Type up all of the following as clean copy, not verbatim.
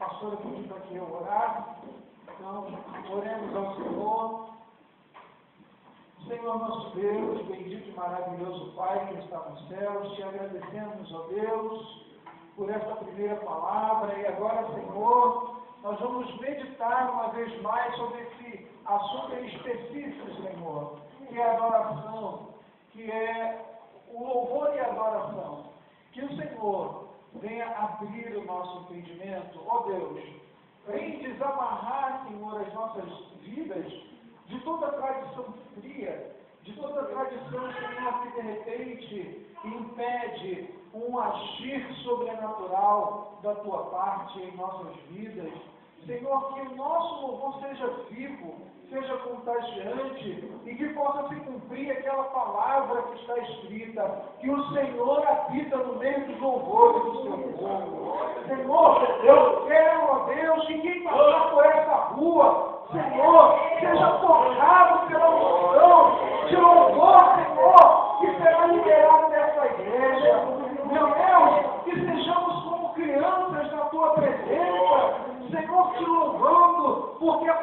pastora pediu para que eu orasse, então oremos ao Senhor. Senhor nosso Deus, bendito e maravilhoso Pai que está nos céus, te agradecemos, ó Deus, por esta primeira palavra, e agora, Senhor, nós vamos meditar uma vez mais sobre esse assunto em específico, Senhor, que é a adoração, que é o louvor e a adoração. Que o Senhor venha abrir o nosso entendimento, ó Deus, venha desamarrar, Senhor, as nossas vidas de toda tradição fria, de toda tradição, Senhor, que de repente impede um agir sobrenatural da Tua parte em nossas vidas. Senhor, que o nosso louvor seja vivo, seja contagiante e que possa se cumprir aquela palavra que está escrita, que o Senhor habita no meio dos louvores do seu povo. Senhor, eu quero, ó Deus, que quem passar por essa rua, Senhor, seja tocado pela unção de louvor, Senhor, que será liberado dessa igreja. Meu Deus, que sejamos como crianças na Tua presença, Senhor, te louvando, porque a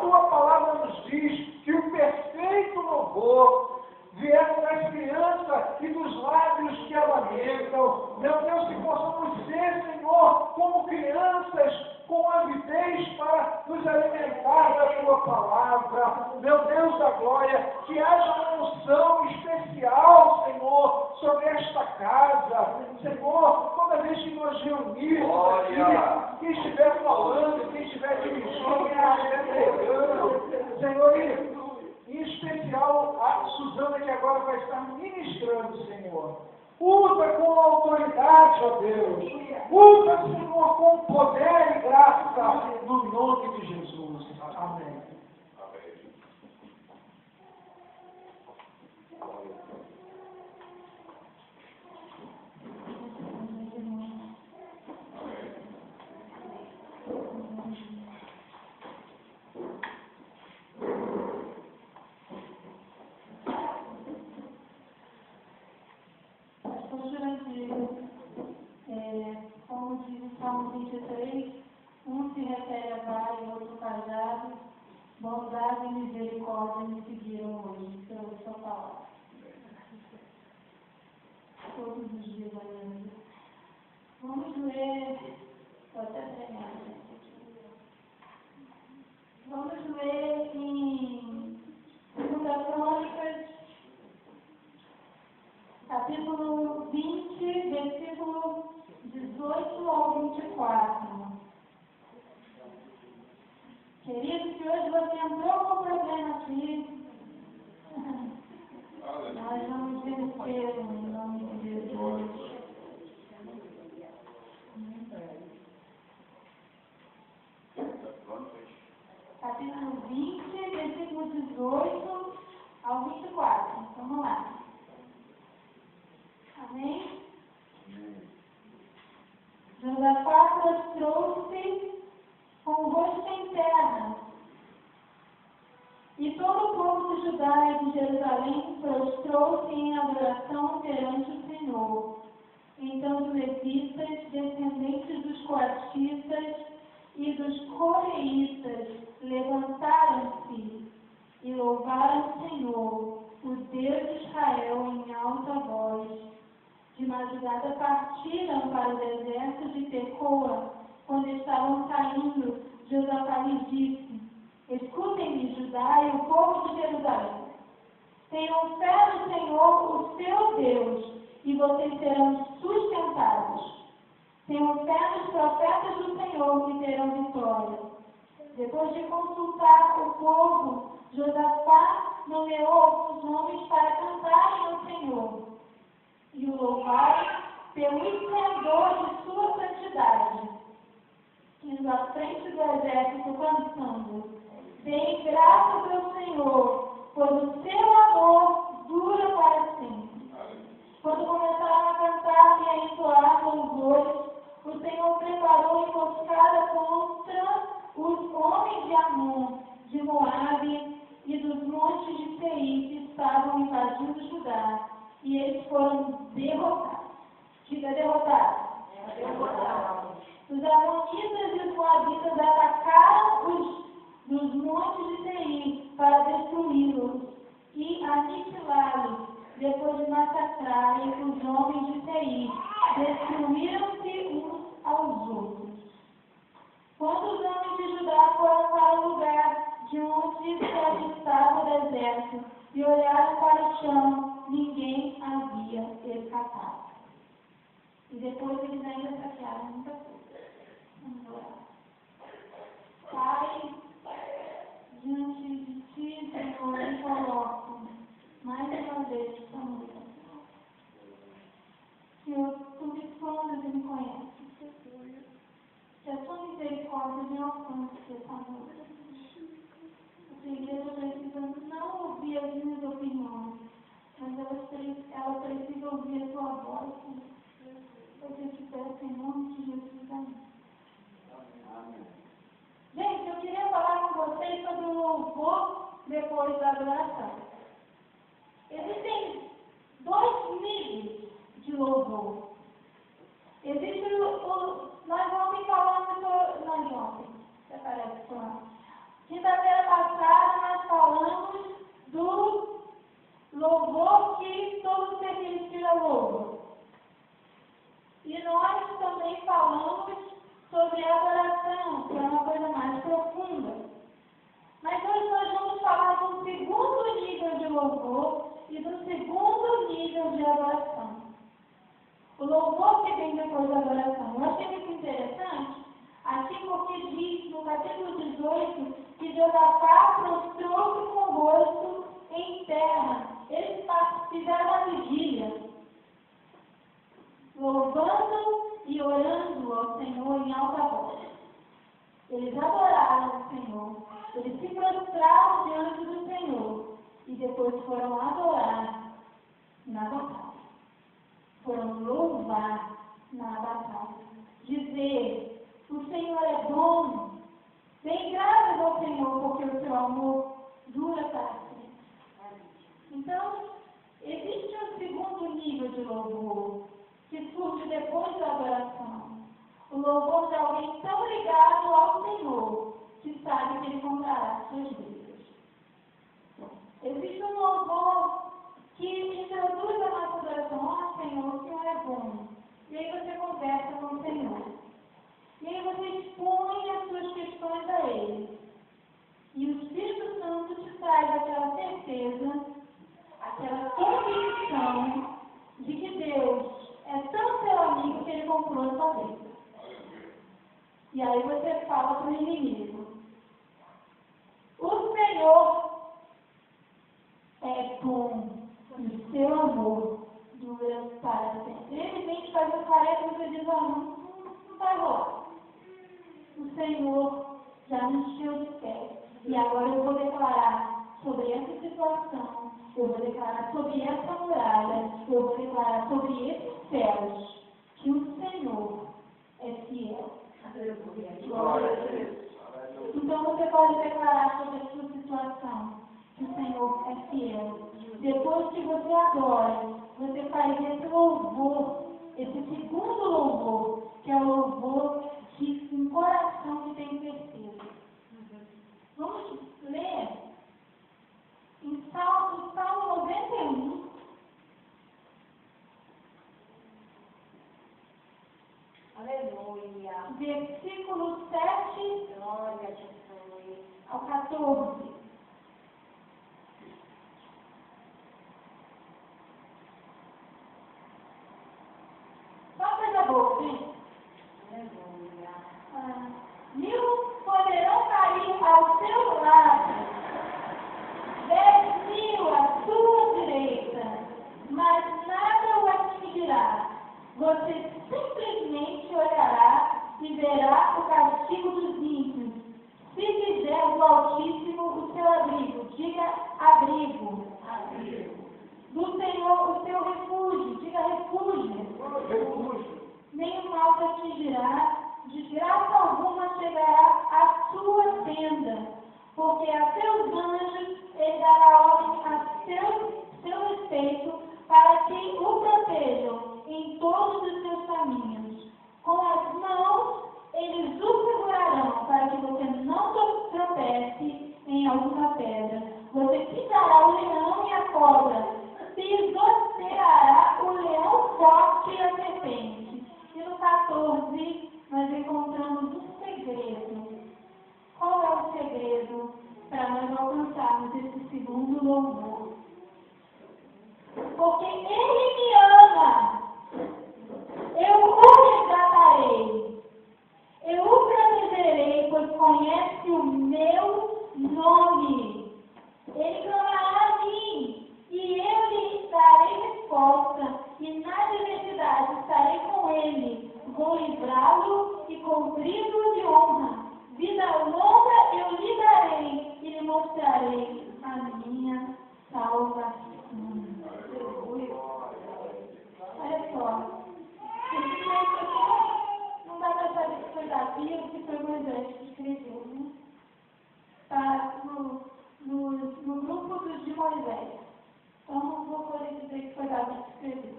Tua palavra nos diz que o perfeito louvor vier das crianças e dos lábios que a lamentam. Meu Deus, que possamos ser, Senhor, como crianças, com avidez para nos alimentar da Tua palavra. Meu Deus da glória, que haja uma unção especial, Senhor, sobre esta casa. Senhor, toda vez que nós reunirmos aqui, quem estiver falando, quem estiver dirigindo, quem estiver pregando, Senhor, em especial a Suzana, que agora vai estar ministrando, Senhor. Usa com autoridade, ó Deus. Usa, Senhor, com poder e graça, no nome de Jesus. Amém. Como diz o Salmo 23, um se refere a vara e outro cajado, bondade e misericórdia me seguiram hoje, pela Sua palavra. Todos os dias olhando. Vamos ler, vou até treinar, gente. Vamos ler em 2 Crônicas, capítulo 20, versículo 18 ao 24. Querido, se hoje você entrou com problema aqui, nós vamos vencer em nome de Jesus. Capítulo 20, versículo 18 ao 24. Vamos lá. Amém? Josafá prostrou-se com o rosto em terra, e todo o povo de Judá e de Jerusalém prostrou-se em adoração perante o Senhor. Então os levitas, descendentes dos coatistas e dos coreítas, levantaram-se e louvaram o Senhor, o Deus de Israel, em alta voz. De madrugada partiram para o deserto de Tecoa. Quando estavam saindo, Josafá lhes disse: escutem-me, Judá e o povo de Jerusalém. Tenham fé no Senhor, o seu Deus, e vocês serão sustentados. Tenham fé nos profetas do Senhor e terão vitória. Depois de consultar o povo, Josafá nomeou alguns homens para cantarem ao Senhor e o louvaram pelo esplendor de sua santidade, indo à frente do exército cantando: deem graças ao Senhor, pois o seu amor dura para sempre. Quando começaram a cantar e a entoar louvores, o Senhor preparou emboscada contra os homens de Amon, de Moabe e dos montes de Seir que estavam invadindo Judá, e eles foram derrotados. Diga derrotados. Os amonitas e os moabitas atacaram os montes de Seir para destruí-los e aniquilá-los, depois de massacrarem os homens de Seir. Destruíram-se uns aos outros. Quando os homens de Judá foram para o lugar de onde se avistava o deserto e olharam para o chão, ninguém havia escapado. E depois eles ainda saquearam muita coisa. Vamos orar. Pai, diante de ti, Senhor, eu coloco mais uma vez que estamos aqui. Senhor, tu me sondas e me conheces. Que a tua misericórdia me alcance essa noite. A igreja precisa não ouvir as minhas opiniões, mas ela precisa ouvir a tua voz, Senhor. Eu te peço em nome de Jesus. Amém. Gente, eu queria falar com vocês sobre o louvor depois da adoração. Existem dois níveis de louvor. Existe nós ontem falamos quinta-feira passada nós falamos do louvor que todo ser que respira louva. E nós também falamos sobre a adoração, que é uma coisa mais profunda. Mas hoje nós vamos falar do segundo nível de louvor e do segundo nível de adoração. O louvor que vem depois da adoração. Eu achei muito interessante, aqui porque diz no capítulo 18 que Josafá prostrou-se com o rosto em terra. Eles fizeram a vigília, louvando e orando ao Senhor em alta voz. Eles adoraram o Senhor, eles se prostraram diante do Senhor e depois foram adorar na batalha. Foram louvar na batalha. Dizer, o Senhor é bom. Dêem graças ao Senhor, porque o seu amor dura para sempre. Então, existe um segundo nível de louvor, que surge depois da adoração. O louvor de alguém tão ligado ao Senhor, que sabe que ele comprará suas vidas. Existe um louvor que introduz a nossa adoração. Senhor, o Senhor é bom. E aí você conversa com o Senhor. E aí você expõe as suas questões a Ele. E o Espírito Santo te traz aquela certeza, aquela convicção de que Deus é tão seu amigo que Ele comprou a sua vida. E aí você fala para o inimigo: o Senhor é bom. E o seu amor dura para sempre. Ele vem te fazer tarefa e você diz: não vai rolar. O Senhor já me encheu de fé. E agora eu vou declarar sobre essa situação, eu vou declarar sobre essa muralha, eu vou declarar sobre esses céus, que o Senhor é fiel. Glória a Deus. Então você pode declarar sobre a sua situação, que o Senhor é fiel. Depois que você adora, você faz esse louvor, esse segundo louvor, que é o louvor de um coração que tem certeza. Vamos ler em Salmo 91. Aleluia. Versículo 7 Glória a Jesus. ao 14. Aleluia. 1000 poderão cair ao seu lado, 10.000 à sua direita, mas nada o atingirá. Você simplesmente olhará e verá o castigo dos ímpios. Se quiser do Altíssimo o seu abrigo, diga abrigo. Abrigo. Do Senhor o seu refúgio, diga refúgio. Refúgio. Nem o mal te atingirá, de graça alguma chegará à sua tenda, porque a seus anjos ele dará ordem a seu respeito, para que o protejam em todos os seus caminhos. cantarmos esse segundo louvor. Porque Ele me ama. Eu o resgatarei. Eu o protegerei, pois conhece o meu nome. Ele clamará a mim, e eu lhe darei resposta, e na adversidade estarei com ele. Vou livrá-lo e cobri-lo de honra. Vida longa eu lhe darei, e lhe mostrarei a minha salvação. Olha só. Esse texto aqui não dá para saber se foi Davi ou se foi Moisés que escreveu, né? Está no grupo dos de Moisés. Então não vou poder dizer que foi Davi que escreveu.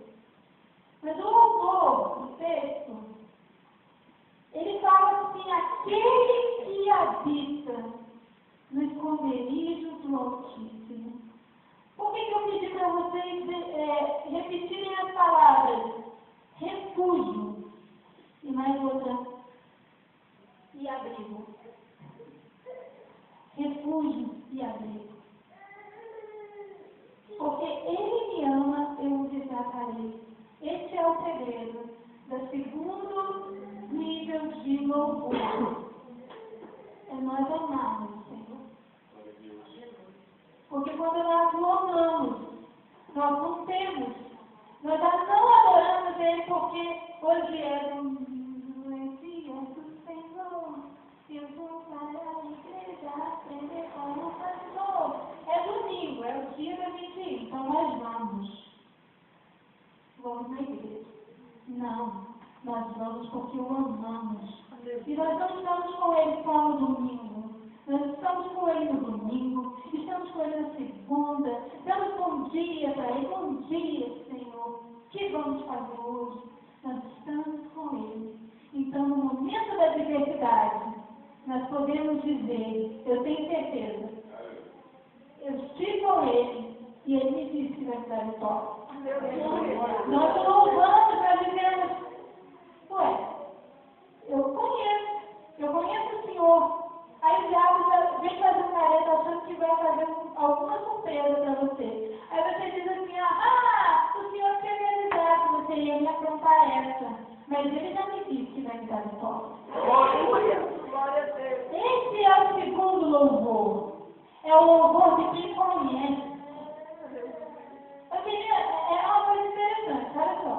Mas o autor do texto, ele fala assim: aquele que habita no esconderijo do Altíssimo. Por que eu pedi para vocês repetirem as palavras refúgio e mais outra e abrigo? Refúgio e abrigo. Porque Ele me ama, eu o resgatarei. Este é o segredo do segundo nível de louvor. É nós amarmos o Senhor. Porque quando nós o amamos, nós não temos. Nós já não adoramos Ele porque hoje é um dia do Senhor. Eu vou para a igreja aprender como pastor. É domingo, é o dia da gente ir. Então nós vamos. Vamos na igreja. Não, nós vamos porque o amamos. E nós não estamos com Ele só no domingo. Nós estamos com Ele no domingo, estamos com Ele na segunda, damos bom dia para Ele, bom dia, Senhor. O que vamos fazer hoje? Nós estamos com Ele. Então, no momento da adversidade, nós podemos dizer, eu tenho certeza, eu estive com Ele e Ele me disse que vai me dar vitória. Nós louvamos para dizermos, ué, eu conheço o Senhor. Aí o diabo já vem fazendo careta achando que vai fazer alguma surpresa para você. Aí você diz assim, o Senhor quer me avisar que você ia me aprontar essa. Mas Ele já me disse que vai me dar vitória. Esse é o segundo louvor. É o louvor de quem conhece. Eu queria, é uma coisa interessante, olha só.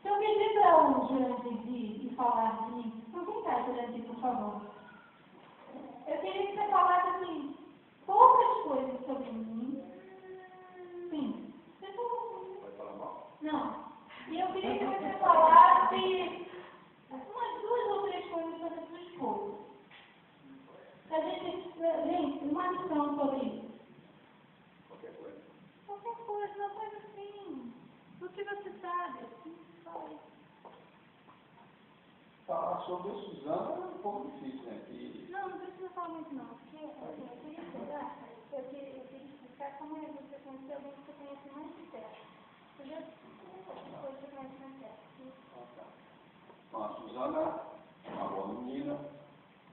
Se eu pedir para o Jurandir vir e falar de mim, não vem cá, Jurandir, por favor. Eu queria que você falasse assim, poucas coisas sobre mim. Sim. Vai falar mal? Não. E eu queria que você falasse umas 2 ou 3 coisas sobre a sua esposa. A gente, uma lição sobre isso. Qualquer coisa, uma coisa assim. O que você sabe, assim, fala isso. Falar sobre a Suzana é um pouco difícil, né? Não precisa falar muito não, porque eu queria explicar como é que você conhece alguém que você conhece mais de perto. Entendeu? Depois você conhece mais perto. Bom, a Suzana é uma boa menina,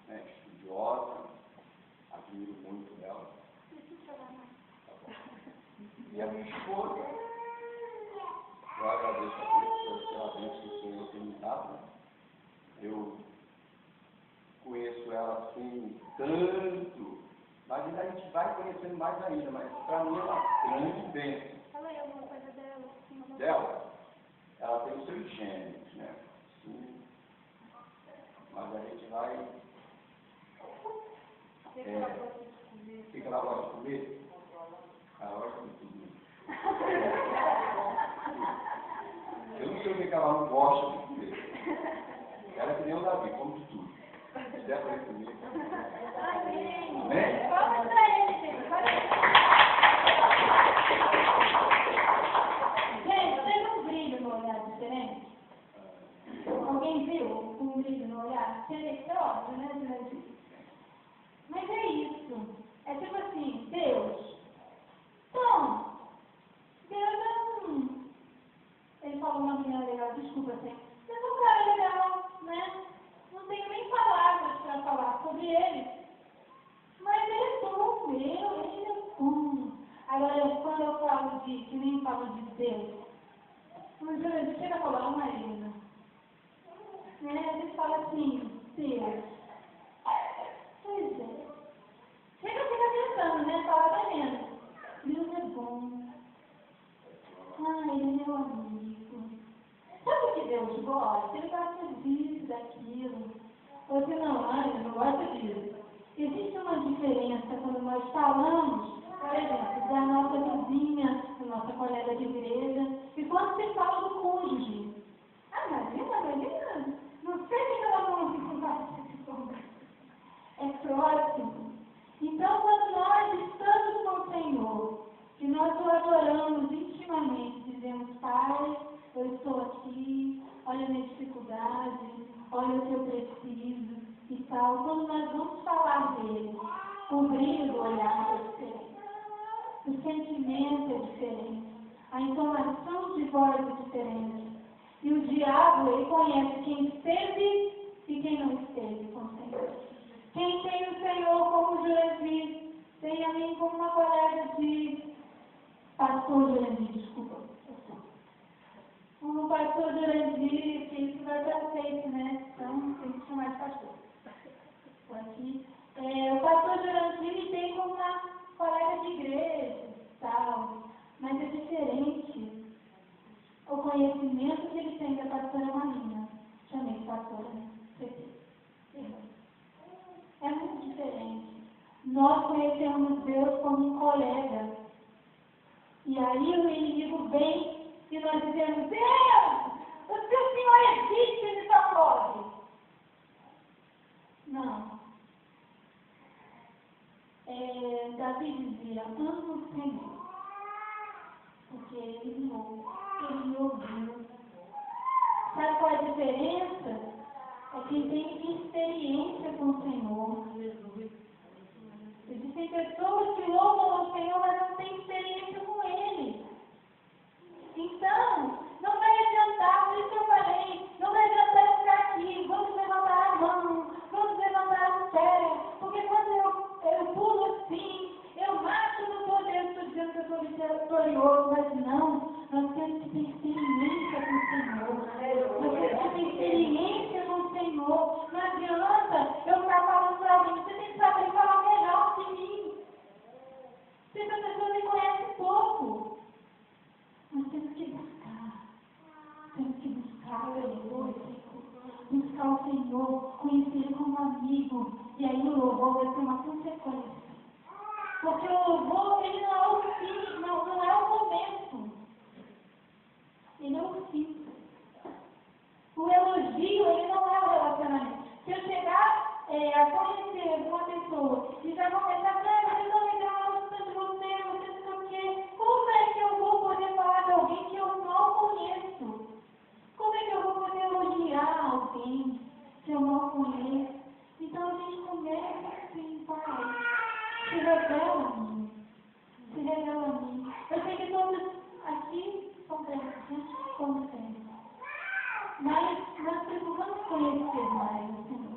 né? Estudiosa, admiro muito ela. E a minha esposa, eu agradeço a Deus pela bênção que o Senhor tem me dado, né? Eu conheço ela assim tanto, mas ainda a gente vai conhecendo mais ainda, mas para mim é uma grande bênção. Fala aí alguma coisa dela. Dela, ela tem os seus gêmeos, né? Sim. Mas a gente vai. O que ela gosta de comer? Ela gosta de tudo. Eu não sei o que ela não gosta de comer. Ela é que nem o Davi, come de tudo. Se der para ele comer. Amém. Amém? Vamos para ele, gente. Gente, teve um brilho no olhar diferente? Alguém viu um brilho no olhar? É óbvio, né? Mas é isso. É tipo assim, Deus. Então, Deus é um... Ele falou uma menina legal, desculpa, assim. Deus é um cara legal, né? Não tenho nem palavras para falar sobre ele. Mas ele é bom. quando eu falo que nem falo de Deus, mas chega a falar uma Marina. Né? A gente fala assim, Deus. Pois é. Chega a ficar pensando, né? Fala, tá vendo? Deus é bom. Ai, ele é meu amigo. Sabe o que Deus gosta? Ele gosta disso, daquilo. Você não, ai, eu não gosto disso. Existe uma diferença quando nós falamos, por exemplo, da nossa vizinha, da nossa colega de igreja, e quando você fala do cônjuge. Ah, Marina, não sei que ela não é próximo. Então, quando nós estamos com o Senhor, e nós o adoramos intimamente, dizemos, Pai, eu estou aqui, olha a minha dificuldade, olha o que eu preciso e tal. Quando nós vamos falar dele, o brilho do olhar é diferente, o sentimento é diferente, a entonação de voz é diferente. E o diabo, ele conhece quem esteve e quem não esteve com o Senhor. Quem tem o Senhor como Jurandir, tem a mim como uma colega de pastor Jurandir, desculpa. Como pastor Jurandir, que isso vai ser aceito, né? Então, tem que chamar de pastor. Aqui. O pastor Jurandir me tem como uma colega de igreja e tal, mas é diferente o conhecimento que ele tem da pastora Marina. Chamei de pastora, né? É muito diferente. Nós conhecemos Deus como um colega. E aí o inimigo vem e nós dizemos, Deus, o seu Senhor existe, ele só pode. Não. Davi dizia, amo o Senhor. Porque ele me ouviu. Sabe qual é a diferença? É quem tem experiência com o Senhor. Existem pessoas que louvam ao Senhor, mas não têm experiência com Ele. Então, não vai adiantar, por isso que eu falei, não vai adiantar eu ficar aqui, vamos levantar a mão, vamos levantar o pé, porque quando eu pulo assim, eu mato no poder, estou dizendo que eu sou vitorioso, mas não, nós temos que ter experiência com o Senhor. Nós temos que ter experiência com o Senhor. Não adianta eu ficar falando para alguém, você tem que saber falar melhor de mim. Porque essa pessoa me conhece pouco. Nós temos que buscar o Senhor, buscar o Senhor, conhecer Ele como amigo, e aí o louvor vai ter uma consequência. Porque o louvor, ele não é o fim, não é o momento. Ele é o fim. O elogio, ele não é o relacionamento. Se eu chegar a conhecer uma pessoa e já começar a dizer, mas eu não legal, eu estou de você não sei o quê, como é que eu vou poder falar de alguém que eu não conheço? Como é que eu vou poder elogiar alguém que eu não conheço? Então a gente começa assim, Pai, se revela a mim. Se revela a mim. Eu sei que todos aqui são crentes, como sempre. Mas nós precisamos conhecer mais o Senhor.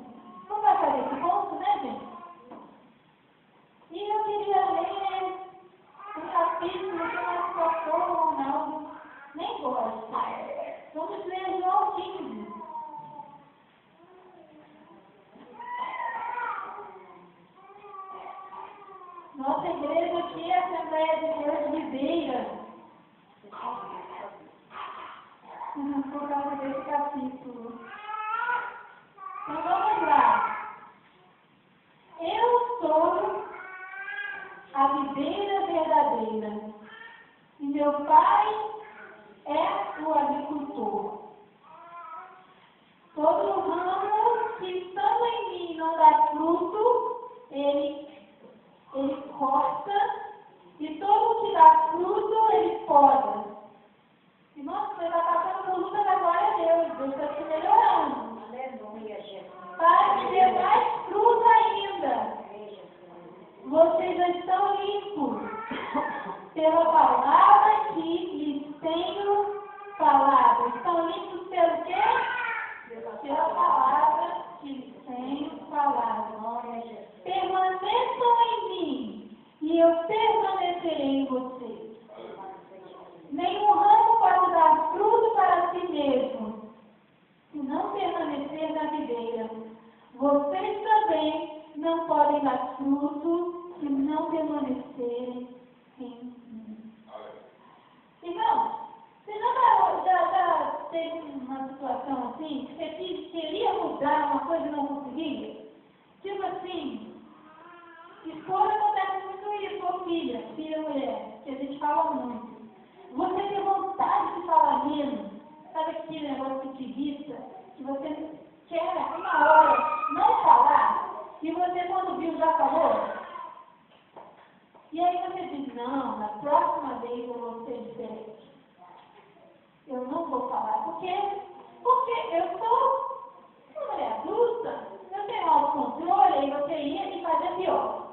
Não vai fazer esse ponto, né, gente? E eu queria ler um capítulo que o nosso pastor Ronaldo nem gosta. Vamos ler João 15. Nossa igreja aqui é a Assembleia de Deus de Beira. Por causa desse capítulo. Então vamos lá. Eu sou a videira verdadeira. E meu pai é o agricultor. Todo ramo que estando em mim não dá fruto, ele corta, e todo o que dá fruto, ele poda. E nossa, você está passando por luta da glória a Deus, Deus está te melhorando. Aleluia, Jesus. Para te ter mais fruto ainda. Vocês já estão limpos pela palavra que lhes tenho falado. Estão limpos pelo quê? Pela palavra que lhes tenho falado. Permaneçam em mim e eu permanecerei em vocês. podem dar fruto se não permanecerem em mim. Então, você já teve uma situação assim, que você queria mudar uma coisa e não conseguia? Tipo assim, esposa acontece muito isso, ou filha mulher, que a gente fala muito. Você tem vontade de falar menos, sabe aquele negócio que te irrita, que você quer uma hora não falar, e você quando viu já falou? E aí você diz, não, na próxima vez eu vou ser diferente. Eu não vou falar. Por quê? Porque eu sou uma mulher adulta, eu tenho autocontrole, e você ia me fazer pior.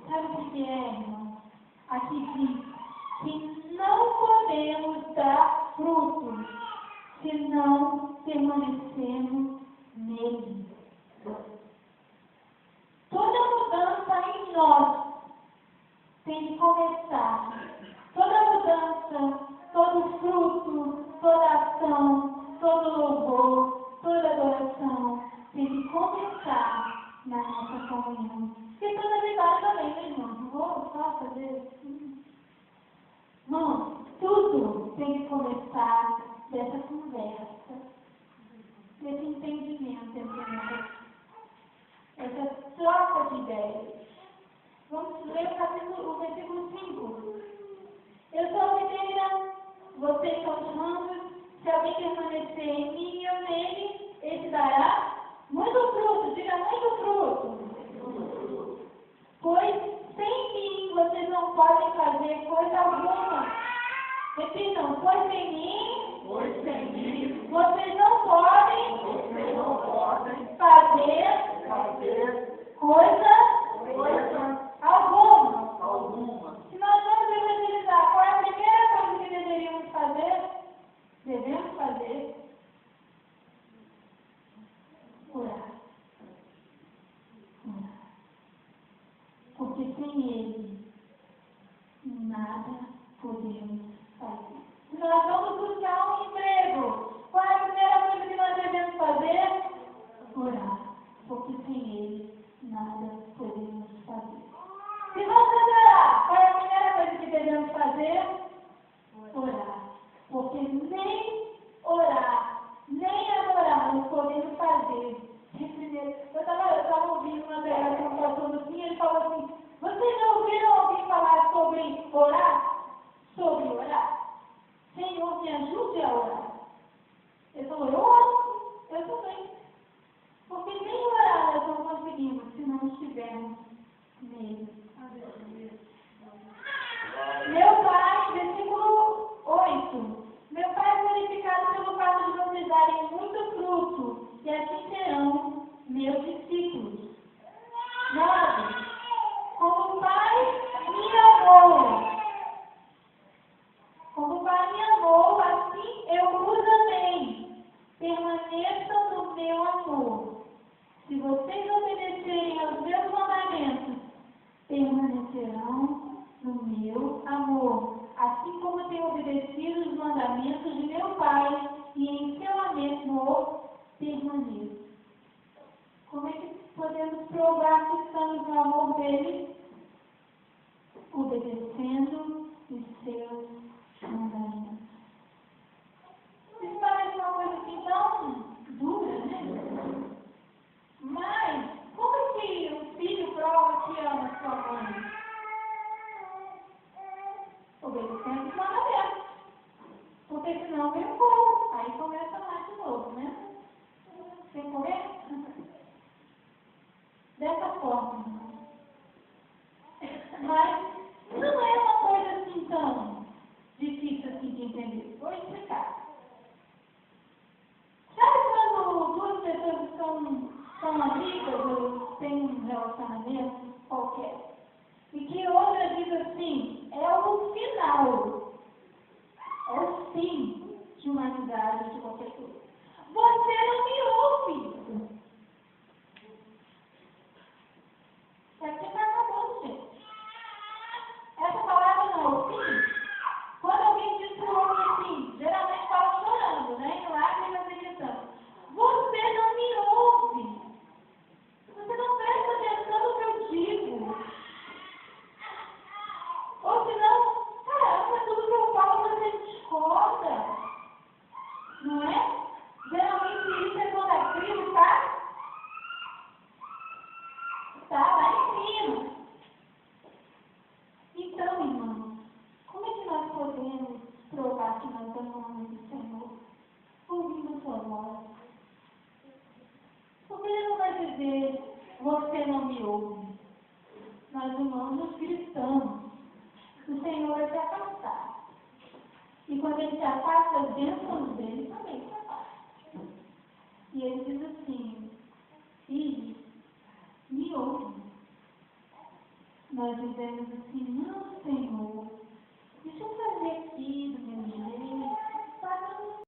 Sabe o que é, irmão? Aqui diz que não podemos dar frutos se não permanecemos nele. Toda mudança em nós tem que começar. Toda mudança, todo fruto, toda ação, todo louvor, toda adoração tem que começar na nossa comunhão. E toda vitória também, né, irmão? Não vou só fazer assim. Irmão, tudo tem que começar dessa conversa, desse entendimento entre nós, essa troca de ideias. Vamos ler o versículo 5. Eu sou a videira, vocês são os ramos. Se alguém permanecer em mim e eu nele, esse dará muito fruto. Diga muito fruto. Pois sem mim vocês não podem fazer coisa alguma. Repitam, pois sem mim vocês não podem fazer coisa alguma. Se nós vamos evangelizar, qual é a primeira coisa que deveríamos fazer? Devemos fazer orar. Porque sem Ele, nada podemos fazer. Se nós vamos buscar um emprego, qual é a primeira coisa que nós devemos fazer? Orar. Porque sem Ele, nada podemos fazer. Se você orar, qual é a primeira coisa que devemos fazer? Orar. Porque nem orar, nem adorar nós podemos fazer. Eu estava ouvindo uma pregação do pastor Lucinha, ele falou assim, vocês já ouviram alguém falar sobre orar? Sobre orar? Senhor, me ajude a orar. Ele falou, eu oro, eu também. Porque nem orar nós não conseguimos se não estivermos nele. Meu Pai, versículo 8. Meu Pai é glorificado pelo fato de vocês darem muito fruto, e assim serão meus discípulos. 9. Como o Pai me amou, assim eu os amei. Permaneçam no meu amor. Se vocês obedecerem aos meus mandamentos, permanecerão no meu amor, assim como tenho obedecido os mandamentos de meu Pai, e em seu amor permaneço. Como é que podemos provar que estamos no amor dele? Obedecendo os seus mandamentos. Isso parece uma coisa assim tão dura, né? Mas, como é que o filho prova que ama sua mãe? Obedecendo os mandamentos. Porque senão vem o fogo. Aí começa lá de novo, né? Sem comer? Dessa forma. Mas não é uma coisa assim tão difícil assim de entender. Vou explicar. Sabe quando duas pessoas são amigas ou têm um relacionamento qualquer? E que outra diz assim, é o final, é o fim de uma amizade, de qualquer coisa. Você não me ouve. É porque está acabando, gente. Essa palavra não é o fim. Quando alguém diz para o outro assim, geralmente fala chorando, né? Em lágrimas e gritando. Você não me ouve. Você não presta você não me ouve. Nós humanos gritamos. O Senhor vai se afastar. E quando ele se afasta, as bênçãos dele também se afastam. E ele diz assim: filho, me ouve. Nós dizemos assim: não, Senhor, deixa eu fazer aqui do meu jeito, para não